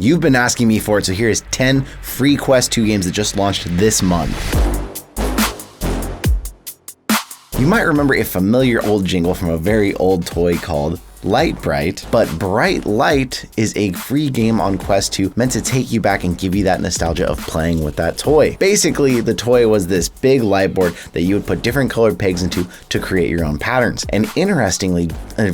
You've been asking me for it, so here's 10 free Quest 2 games that just launched this month. You might remember a familiar old jingle from a very old toy called Brite, but Brite Light is a free game on Quest 2 meant to take you back and give you that nostalgia of playing with that toy. Basically, the toy was this big light board that you would put different colored pegs into to create your own patterns. And interestingly,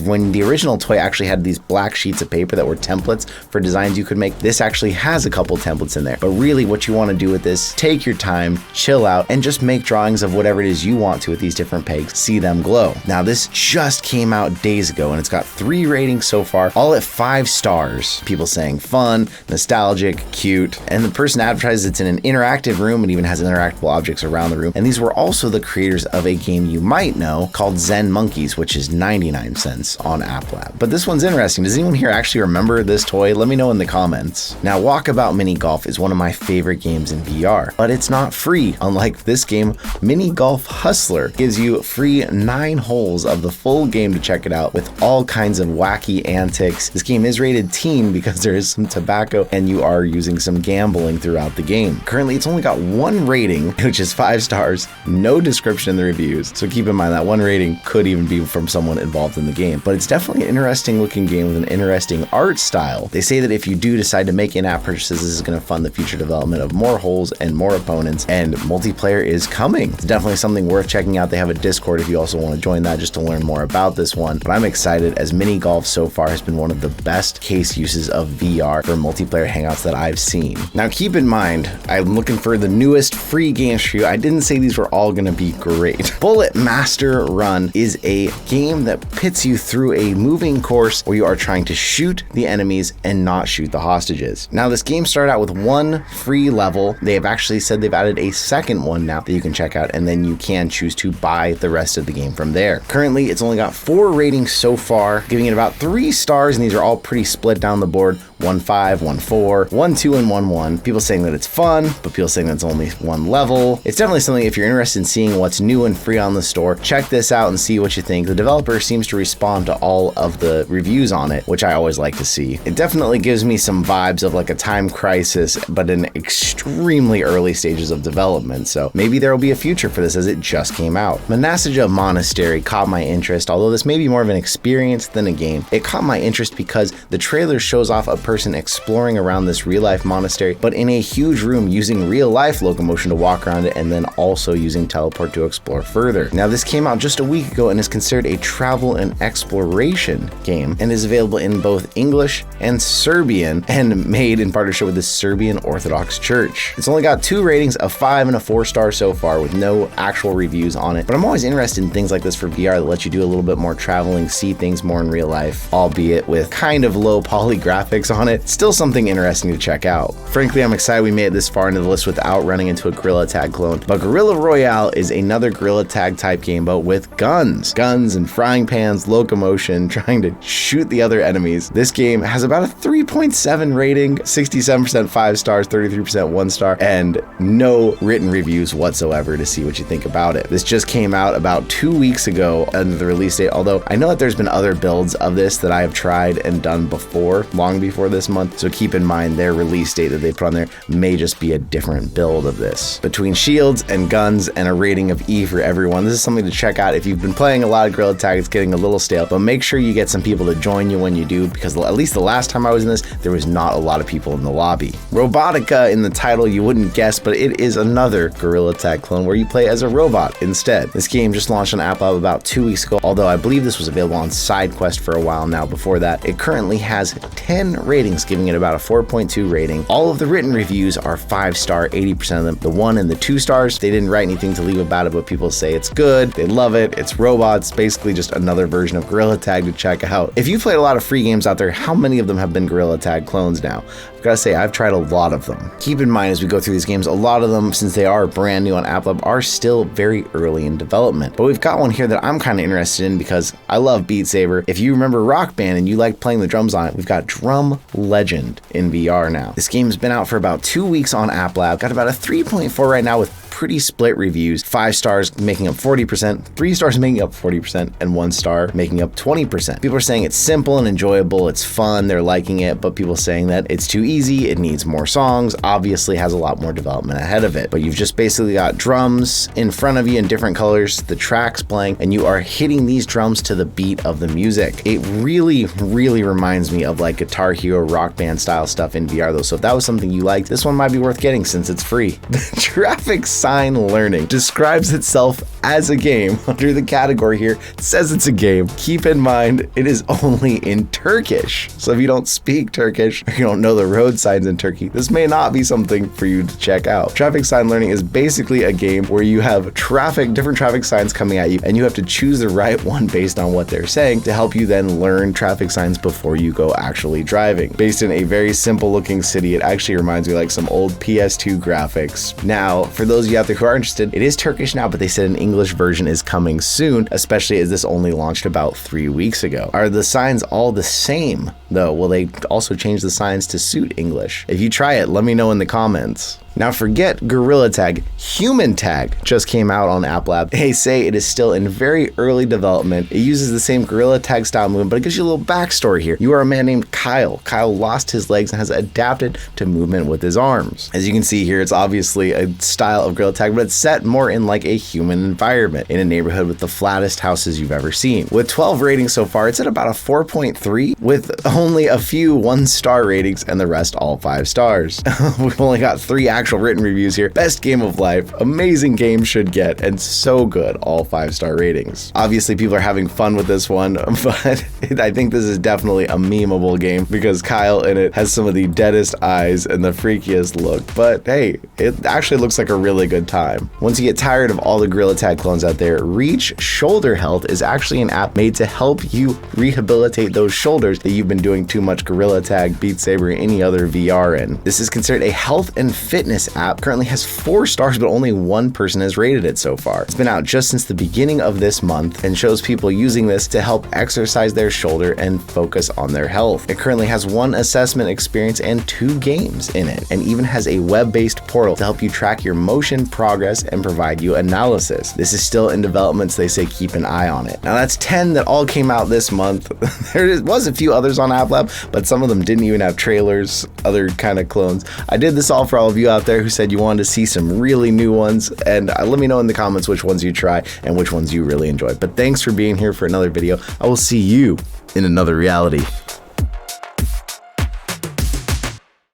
when the original toy actually had these black sheets of paper that were templates for designs you could make, this actually has a couple templates in there. But really what you want to do with this, take your time, chill out, and just make drawings of whatever it is you want to with these different pegs, see them glow. Now this just came out days ago and it's got 3 ratings so far, all at 5 stars. People saying fun, nostalgic, cute, and the person advertises it's in an interactive room and even has interactable objects around the room. And these were also the creators of a game you might know called Zen Monkeys, which is 99 cents on App Lab. But this one's interesting. Does anyone here actually remember this toy? Let me know in the comments. Now, Walkabout Mini Golf is one of my favorite games in VR, but it's not free. Unlike this game, Mini Golf Hustler gives you free 9 holes of the full game to check it out with all kinds of wacky antics. This game is rated teen because there is some tobacco and you are using some gambling throughout the game. Currently, it's only got 1 rating, which is 5 stars, no description in the reviews. So keep in mind that 1 rating could even be from someone involved in the game, but it's definitely an interesting looking game with an interesting art style. They say that if you do decide to make in-app purchases, this is going to fund the future development of more holes and more opponents, and multiplayer is coming. It's definitely something worth checking out. They have a Discord if you also want to join that just to learn more about this one, but I'm excited as Mini Golf so far has been one of the best case uses of VR for multiplayer hangouts that I've seen. Now keep in mind, I'm looking for the newest free games for you. I didn't say these were all going to be great. Bullet Master Run is a game that pits you through a moving course where you are trying to shoot the enemies and not shoot the hostages. Now this game started out with 1 free level. They have actually said they've added a second one now that you can check out, and then you can choose to buy the rest of the game from there. Currently, it's only got 4 ratings so far, giving it about 3 stars, and these are all pretty split down the board. 1.5, 1.4, 1.2, and 1.1. People saying that it's fun, but people saying that it's only 1 level. It's definitely something, if you're interested in seeing what's new and free on the store, check this out and see what you think. The developer seems to respond to all of the reviews on it, which I always like to see. It definitely gives me some vibes of like a Time Crisis, but in extremely early stages of development, so maybe there will be a future for this as it just came out. MANASIJA Monastery caught my interest, although this may be more of an experience than a game. It caught my interest because the trailer shows off a person exploring around this real-life monastery, but in a huge room using real-life locomotion to walk around it and then also using teleport to explore further. Now this came out just a week ago and is considered a travel and exploration game and is available in both English and Serbian and made in partnership with the Serbian Orthodox Church. It's only got 2 ratings, a 5 and a 4 star so far with no actual reviews on it, but I'm always interested in things like this for VR that let you do a little bit more traveling, see things more in real life, albeit with kind of low poly graphics on it. Still something interesting to check out. Frankly, I'm excited we made it this far into the list without running into a Gorilla Tag clone, but Gorilla Royale is another Gorilla Tag type game, but with guns and frying pans, locomotion, trying to shoot the other enemies. This game has about a 3.7 rating, 67% 5 stars, 33% 1 star, and no written reviews whatsoever to see what you think about it. This just came out about 2 weeks ago under the release date, although I know that there's been other builds of this that I have tried and done before, long before this month, so keep in mind their release date that they put on there may just be a different build of this. Between shields and guns and a rating of E for everyone, this is something to check out. If you've been playing a lot of Gorilla Tag, it's getting a little stale, but make sure you get some people to join you when you do, because at least the last time I was in this, there was not a lot of people in the lobby. Robotica in the title, you wouldn't guess, but it is another Gorilla Tag clone where you play as a robot instead. This game just launched on App Lab about 2 weeks ago, although I believe this was available on SideQuest for a while now before that. It currently has 10 ratings, giving it about a 4.2 rating. All of the written reviews are 5 star, 80% of them. The 1 and the 2 stars, they didn't write anything to leave about it, but people say it's good, they love it, it's robots, basically just another version of Gorilla Tag to check out. If you've played a lot of free games out there, how many of them have been Gorilla Tag clones now? I've got to say, I've tried a lot of them. Keep in mind as we go through these games, a lot of them, since they are brand new on App Lab, are still very early in development. But we've got one here that I'm kind of interested in because I love Beat Saber. If you remember Rock Band and you like playing the drums on it, we've got Drum legend in VR now. This game's been out for about 2 weeks on App Lab, got about a 3.4 right now with pretty split reviews. 5 stars making up 40%, 3 stars making up 40%, and 1 star making up 20%. People are saying it's simple and enjoyable, it's fun, they're liking it, but people saying that it's too easy, it needs more songs, obviously has a lot more development ahead of it. But you've just basically got drums in front of you in different colors, the tracks playing, and you are hitting these drums to the beat of the music. It really reminds me of like Guitar Hero Rock Band style stuff in VR though, so if that was something you liked, this one might be worth getting since it's free. The Traffic Sign Learning describes itself as a game. Under the category here, it says it's a game. Keep in mind, it is only in Turkish. So if you don't speak Turkish or you don't know the road signs in Turkey, this may not be something for you to check out. Traffic Sign Learning is basically a game where you have different traffic signs coming at you, and you have to choose the right one based on what they're saying to help you then learn traffic signs before you go actually driving. Based in a very simple looking city, it actually reminds me like some old PS2 graphics. Now, for those of you out there who are interested, it is Turkish now, but they said an English version is coming soon, especially as this only launched about 3 weeks ago. Are the signs all the same though? Will they also change the signs to suit English? If you try it, let me know in the comments. Now forget Gorilla Tag, Human Tag just came out on App Lab. They say it is still in very early development. It uses the same Gorilla Tag style movement, but it gives you a little backstory here. You are a man named Kyle. Kyle lost his legs and has adapted to movement with his arms. As you can see here, it's obviously a style of Gorilla Tag, but it's set more in like a human environment in a neighborhood with the flattest houses you've ever seen. With 12 ratings so far, it's at about a 4.3 with only a few 1-star ratings and the rest all 5 stars. We've only got 3 actual written reviews here. Best game of life, amazing game should get, and so good, all 5-star ratings. Obviously people are having fun with this one, but I think this is definitely a memeable game because Kyle in it has some of the deadest eyes and the freakiest look, but hey, it actually looks like a really good time. Once you get tired of all the Gorilla Tag clones out there, Reach Shoulder Health is actually an app made to help you rehabilitate those shoulders that you've been doing too much Gorilla Tag, Beat Saber, or any other VR in. This is considered a health and fitness app, currently has 4 stars, but only 1 person has rated it so far. It's been out just since the beginning of this month and shows people using this to help exercise their shoulder and focus on their health. It currently has 1 assessment experience and 2 games in it, and even has a web-based portal to help you track your motion progress and provide you analysis. This is still in development, so they say keep an eye on it. Now that's 10 that all came out this month. There was a few others on App Lab, but some of them didn't even have trailers, other kind of clones. I did this all for all of you out there who said you wanted to see some really new ones, and let me know in the comments which ones you try and which ones you really enjoyed. But thanks for being here for another video. I will see you in another reality.